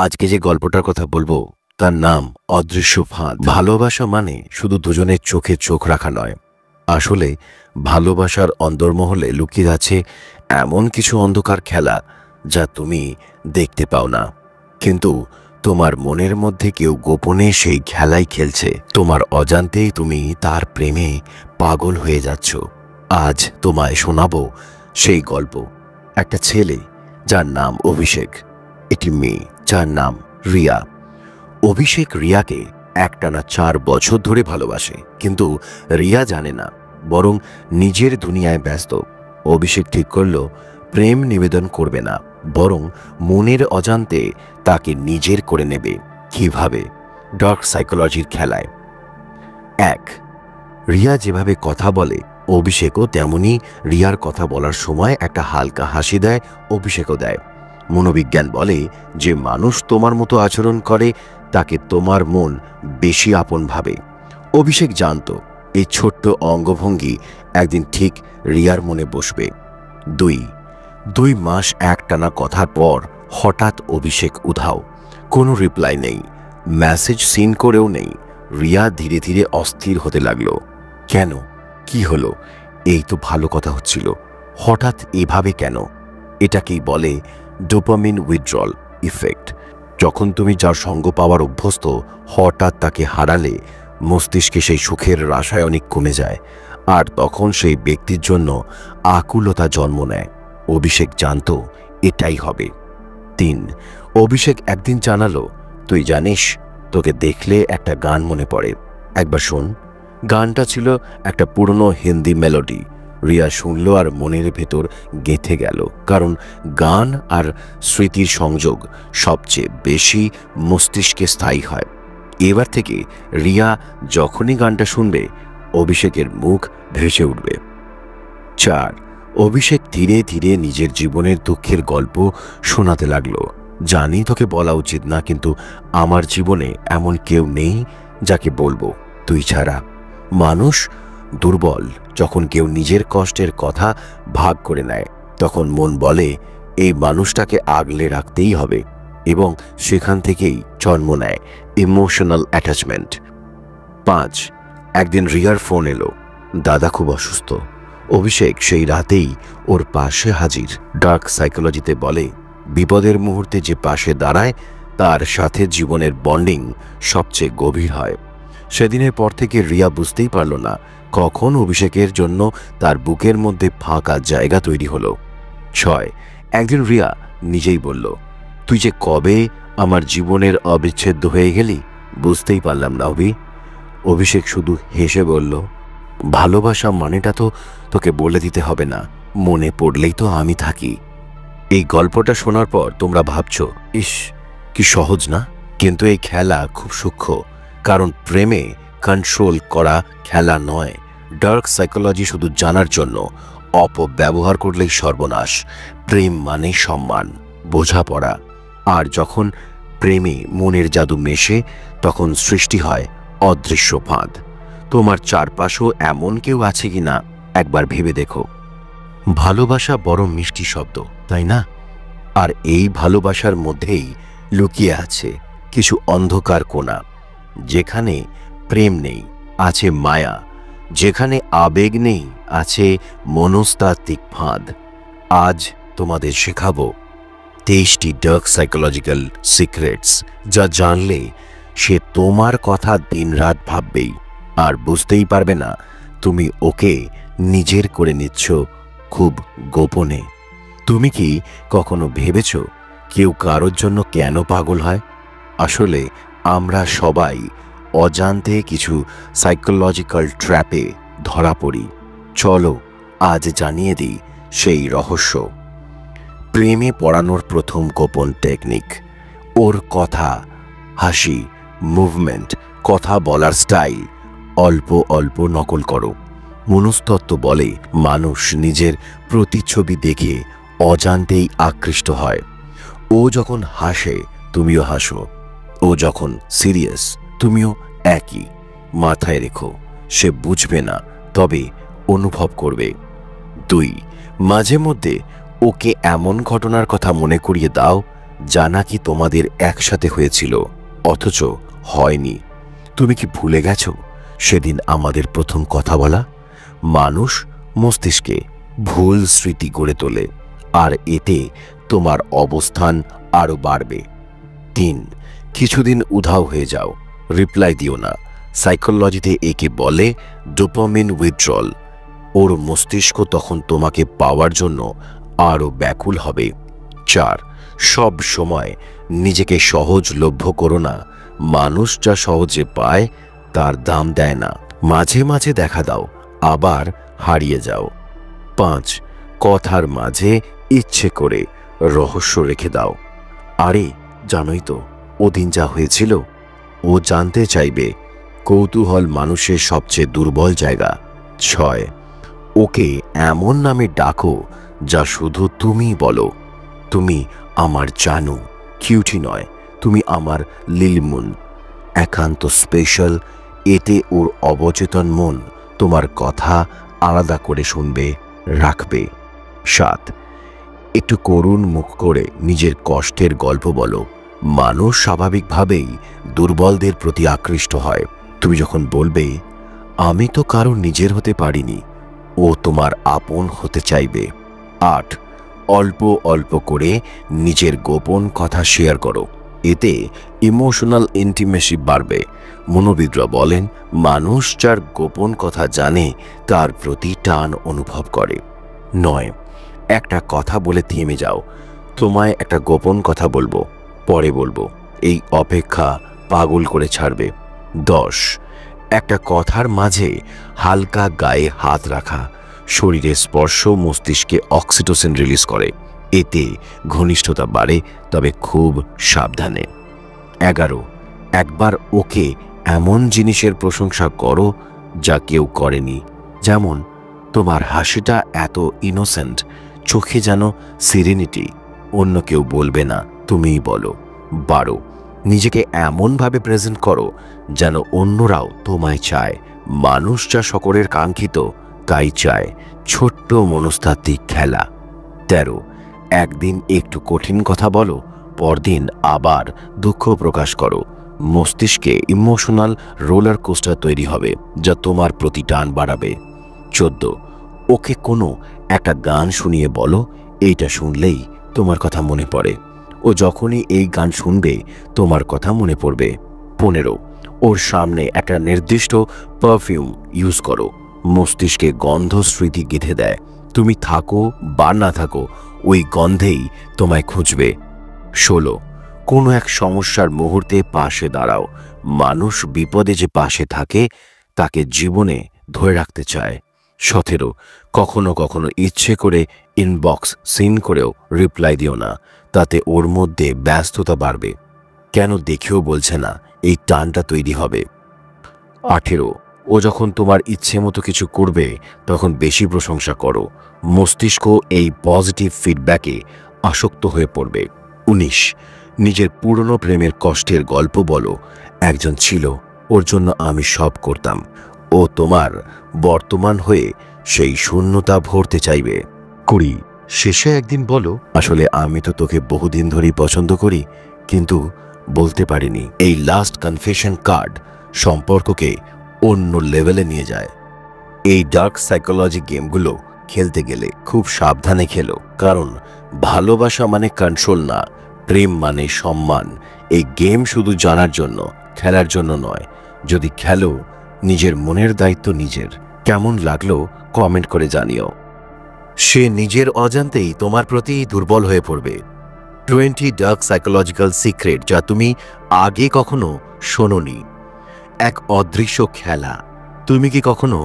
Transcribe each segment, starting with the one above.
আজকে যে গল্পটার কথা বলবো তার নাম অদৃশ্য ফাঁদ। ভালোবাসা মানে শুধু দুজনের চোখে চোখ রাখা নয়, আসলে ভালোবাসার অন্দরমহলে লুকিয়ে আছে এমন কিছু অন্ধকার খেলা যা তুমি দেখতে পাও না, কিন্তু তোমার মনের মধ্যে কেউ গোপনে সেই খেলাই খেলছে। তোমার অজান্তেই তুমি তার প্রেমে পাগল হয়ে যাচ্ছ। আজ তোমায় শোনাবো সেই গল্প। একটা ছেলে যার নাম অভিষেক, একটি মেয়ে যার নাম রিয়া। অভিষেক রিয়াকে একটানা 4 বছর ধরে ভালোবাসে, কিন্তু রিয়া জানে না, বরং নিজের দুনিয়ায় ব্যস্ত। অভিষেক ঠিক করল প্রেম নিবেদন করবে না, বরং মনের অজান্তে তাকে নিজের করে নেবে। কিভাবে? ডার্ক সাইকোলজির খেলায়। 1, রিয়া যেভাবে কথা বলে অভিষেকও তেমনি রিয়ার কথা বলার সময় একটা হালকা হাসি দেয়, অভিষেকও দেয়। মনোবিজ্ঞান বলে যে মানুষ তোমার মতো আচরণ করে তাকে তোমার মন বেশি আপন ভাবে। অভিষেক জানত এই ছোট্ট অঙ্গভঙ্গি একদিন ঠিক রিয়ার মনে বসবে। 2 মাস একটানা কথার পর হঠাৎ অভিষেক উধাও। কোনো রিপ্লাই নেই, মেসেজ সিন করেও নেই। রিয়া ধীরে ধীরে অস্থির হতে লাগলো। কেন? কি হলো? এই তো ভালো কথা হচ্ছিল, হঠাৎ এভাবে কেন? এটাকেই বলে ডোপামিন উইথড্রল ইফেক্ট। যখন তুমি যার সঙ্গ পাওয়ার অভ্যস্ত, হঠাৎ তাকে হারালে মস্তিষ্কে সেই সুখের রাসায়নিক কমে যায়, আর তখন সেই ব্যক্তির জন্য আকুলতা জন্ম নেয়। অভিষেক জানত এটাই হবে। 3, অভিষেক একদিন জানালো, তুই জানিস, তোকে দেখলে একটা গান মনে পড়ে, একবার শোন। গানটা ছিল একটা পুরনো হিন্দি মেলোডি। রিয়া শুনল আর মনের ভেতর গেঁথে গেল, কারণ গান আর স্মৃতির সংযোগ সবচেয়ে বেশি মস্তিষ্কে স্থায়ী হয়। এবার থেকে রিয়া যখনই গানটা শুনবে অভিষেকের মুখ ভেসে উঠবে। 4, অভিষেক ধীরে ধীরে নিজের জীবনের দুঃখের গল্প শোনাতে লাগলো। জানি তোকে বলা উচিত না, কিন্তু আমার জীবনে এমন কেউ নেই যাকে বলবো তুই ছাড়া। মানুষ দুর্বল যখন কেউ নিজের কষ্টের কথা ভাগ করে নেয়, তখন মন বলে এই মানুষটাকে আগলে রাখতেই হবে, এবং সেখান থেকেই জন্ম নেয় ইমোশনাল অ্যাটাচমেন্ট। 5, একদিন রিয়ার ফোন এলো, দাদা খুব অসুস্থ। অভিষেক সেই রাতেই ওর পাশে হাজির। ডার্ক সাইকোলজিতে বলে বিপদের মুহূর্তে যে পাশে দাঁড়ায় তার সাথে জীবনের বন্ডিং সবচেয়ে গভীর হয়। সেদিনের পর থেকে রিয়া বুঝতেই পারল না কখন অভিষেকের জন্য তার বুকের মধ্যে ফাঁকা জায়গা তৈরি হলো। 6, একদিন রিয়া নিজেই বলল, তুই যে কবে আমার জীবনের অবিচ্ছেদ্য হয়ে গেলি বুঝতেই পারলাম না অভি। অভিষেক শুধু হেসে বলল, ভালোবাসা মানেটা তো তোকে বলে দিতে হবে না, মনে পড়লেই তো আমি থাকি। এই গল্পটা শোনার পর তোমরা ভাবছ, ইস কি সহজ না, কিন্তু এই খেলা খুব সূক্ষ্ম, কারণ প্রেমে কন্ট্রোল করা খেলা নয়। ডার্ক সাইকোলজি শুধু জানার জন্য, অপব্যবহার করলেই সর্বনাশ। প্রেম মানে সম্মান, বোঝাপড়া, আর যখন প্রেমে মনের জাদু মেশে তখন সৃষ্টি হয় অদৃশ্য ফাঁদ। তোমার চারপাশেও এমন কেউ আছে কিনা একবার ভেবে দেখো। ভালোবাসা বড় মিষ্টি শব্দ, তাই না? আর এই ভালোবাসার মধ্যেই লুকিয়ে আছে কিছু অন্ধকার কোণা। যেখানে প্রেম নেই আছে মায়া, যেখানে আবেগ নেই আছে মনস্তাত্ত্বিক ফাঁদ। আজ তোমাদের শেখাবো 23টি ডার্ক সাইকোলজিক্যাল সিক্রেটস, যা জানলে সে তোমার কথা দিনরাত ভাববেই, আর বুঝতেই পারবে না তুমি ওকে নিজের করে নিচ্ছ খুব গোপনে। তুমি কি কখনো ভেবেছ কেউ কারোর জন্য কেন পাগল হয়? আসলে আমরা সবাই অজান্তে কিছু সাইকোলজিক্যাল ট্র্যাপে ধরা পড়ি। চলো আজ জানিয়ে দিই সেই রহস্য। প্রেমে পড়ানোর প্রথম গোপন টেকনিক, ওর কথা, হাসি, মুভমেন্ট, কথা বলার স্টাইল অল্প অল্প নকল করো। মনস্তত্ত্ব বলে মানুষ নিজের প্রতিচ্ছবি দেখে অজান্তেই আকৃষ্ট হয়। ও যখন হাসে তুমিও হাসো, ও যখন সিরিয়াস তুমিও একই। মাথায় রেখো, সে বুঝবে না, তবে অনুভব করবে। 2, মাঝে মধ্যে ওকে এমন ঘটনার কথা মনে করিয়ে দাও যা নাকি তোমাদের একসাথে হয়েছিল, অথচ হয়নি। তুমি কি ভুলে গেছো সেদিন আমাদের প্রথম কথা বলা? মানুষ মস্তিষ্কে ভুল স্মৃতি গড়ে তোলে, আর এতে তোমার অবস্থান আরো বাড়বে। 3, কিছুদিন উধাও হয়ে যাও, রিপ্লাই দিও না। সাইকোলজিতে একে বলে ডোপামিন উইথড্রল। ওর মস্তিষ্ক তখন তোমাকে পাওয়ার জন্য আরো ব্যাকুল হবে। 4, সব সময় নিজেকে সহজলভ্য করো না। মানুষ যা সহজে পায় তার দাম দেয় না। মাঝে মাঝে দেখা দাও, আবার হারিয়ে যাও। 5, কথার মাঝে ইচ্ছে করে রহস্য রেখে দাও। আরে জানোই তো ওদিন যা হয়েছিল। ও জানতে চাইবে। কৌতূহল মানুষের সবচেয়ে দুর্বল জায়গা। 6, ওকে এমন নামে ডাকো যা শুধু তুমি বলো। তুমি আমার জানু, কিউটি নয়, তুমি আমার লিলমুন, একান্ত স্পেশাল। এতে ওর অবচেতন মন তোমার কথা আলাদা করে শুনবে, রাখবে। 7, একটু করুণ মুখ করে নিজের কষ্টের গল্প বলো। মানুষ স্বাভাবিকভাবেই দুর্বলদের প্রতি আকৃষ্ট হয়। তুমি যখন বলবে আমি তো কারো নিজের হতে পারিনি, ও তোমার আপন হতে চাইবে। 8, অল্প অল্প করে নিজের গোপন কথা শেয়ার করো। এতে ইমোশনাল ইন্টিমেসি বাড়বে। মনোবিদরা বলেন মানুষ যার গোপন কথা জানে তার প্রতি টান অনুভব করে। 9, একটা কথা বলে থেমে যাও। তোমায় একটা গোপন কথা বলবো, পরে বলবো। এই অপেক্ষা পাগল করে ছাড়বে। 10, একটা কথার মাঝে হালকা গায়ে হাত রাখা। শরীরের স্পর্শ মস্তিষ্কে অক্সিটোসিন রিলিজ করে। এতে ঘনিষ্ঠতা বাড়ে, তবে খুব সাবধানে। 11, একবার ওকে এমন জিনিসের প্রশংসা করো যা কেউ করেনি। যেমন তোমার হাসিটা এত ইনোসেন্ট, চোখে যেন সিরেনিটি, অন্য কেউ বলবে না, তুমিই বলো। 12, নিজেকে এমনভাবে প্রেজেন্ট করো যেন অন্যরাও তোমায় চায়। মানুষ যা সকলের কাঙ্ক্ষিত তাই চায়। ছোট্ট মনস্তাত্ত্বিক খেলা। 13, একদিন একটু কঠিন কথা বলো, পরদিন আবার দুঃখ প্রকাশ করো। মস্তিষ্কে ইমোশনাল রোলার কোস্টার তৈরি হবে যা তোমার প্রতি টান বাড়াবে। 14, ওকে কোনো একটা গান শুনিয়ে বলো, এইটা শুনলেই তোমার কথা মনে পড়ে। ও যখনই এই গান শুনবে তোমার কথা মনে পড়বে। 15, ওর সামনে একটা নির্দিষ্ট পারফিউম ইউজ করো। মস্তিষ্কে গন্ধ স্মৃতি গেঁথে দেয়। তুমি থাকো বা না থাকো, ওই গন্ধেই তোমায় খুঁজবে। 16, কোনো এক সমস্যার মুহূর্তে পাশে দাঁড়াও। মানুষ বিপদে যে পাশে থাকে তাকে জীবনে ধরে রাখতে চায়। 17, কখনো কখনো ইচ্ছে করে ইনবক্স সিন করেও রিপ্লাই দিও না, তাতে ওর মধ্যে ব্যস্ততা বাড়বে। কেন দেখেও বলছে না, এই টানটা তৈরি হবে। 18, ও যখন তোমার ইচ্ছে মতো কিছু করবে তখন বেশি প্রশংসা করো। মস্তিষ্ক এই পজিটিভ ফিডব্যাকে আসক্ত হয়ে পড়বে। 19, নিজের পুরনো প্রেমের কষ্টের গল্প বলো। একজন ছিল, ওর জন্য আমি সব করতাম। ও তোমার বর্তমান হয়ে সেই শূন্যতা ভরতে চাইবে। 20, শেষে একদিন বলো, আসলে আমি তো তোকে বহুদিন ধরেই পছন্দ করি, কিন্তু বলতে পারিনি। এই লাস্ট কনফেশন কার্ড সম্পর্ককে অন্য লেভেলে নিয়ে যায়। এই ডার্ক সাইকোলজি গেমগুলো খেলতে গেলে খুব সাবধানে খেলো, কারণ ভালোবাসা মানে কন্ট্রোল না, প্রেম মানে সম্মান। এই গেম শুধু জানার জন্য, খেলার জন্য নয়। যদি খেলো, নিজের মনের দায়িত্ব নিজের। কেমন লাগলো কমেন্ট করে জানিও। সে নিজের অজান্তেই তোমার প্রতি দুর্বল হয়ে পড়বে। 20 ডার্ক সাইকোলজিক্যাল সিক্রেট যা তুমি আগে কখনো শোনোনি। এক অদৃশ্য খেলা। তুমি কি কখনো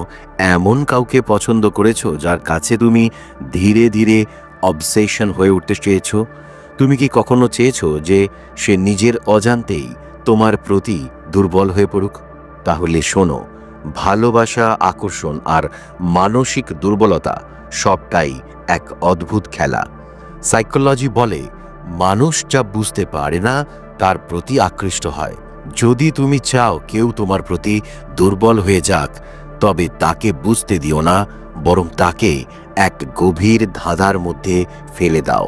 এমন কাউকে পছন্দ করেছো যার কাছে তুমি ধীরে ধীরে অবসেশন হয়ে উঠতে চেয়েছো? তুমি কি কখনো চেয়েছো যে সে নিজের অজান্তেই তোমার প্রতি দুর্বল হয়ে পড়ুক? তাহলে শোনো, ভালোবাসা, আকর্ষণ আর মানসিক দুর্বলতা সবটাই এক অদ্ভুত খেলা। সাইকোলজি বলে মানুষ যা বুঝতে পারে না তার প্রতি আকৃষ্ট হয়। যদি তুমি চাও কেউ তোমার প্রতি দুর্বল হয়ে যাক, তবে তাকে বুঝতে দিও না, বরং তাকে এক গভীর ধাঁধার মধ্যে ফেলে দাও।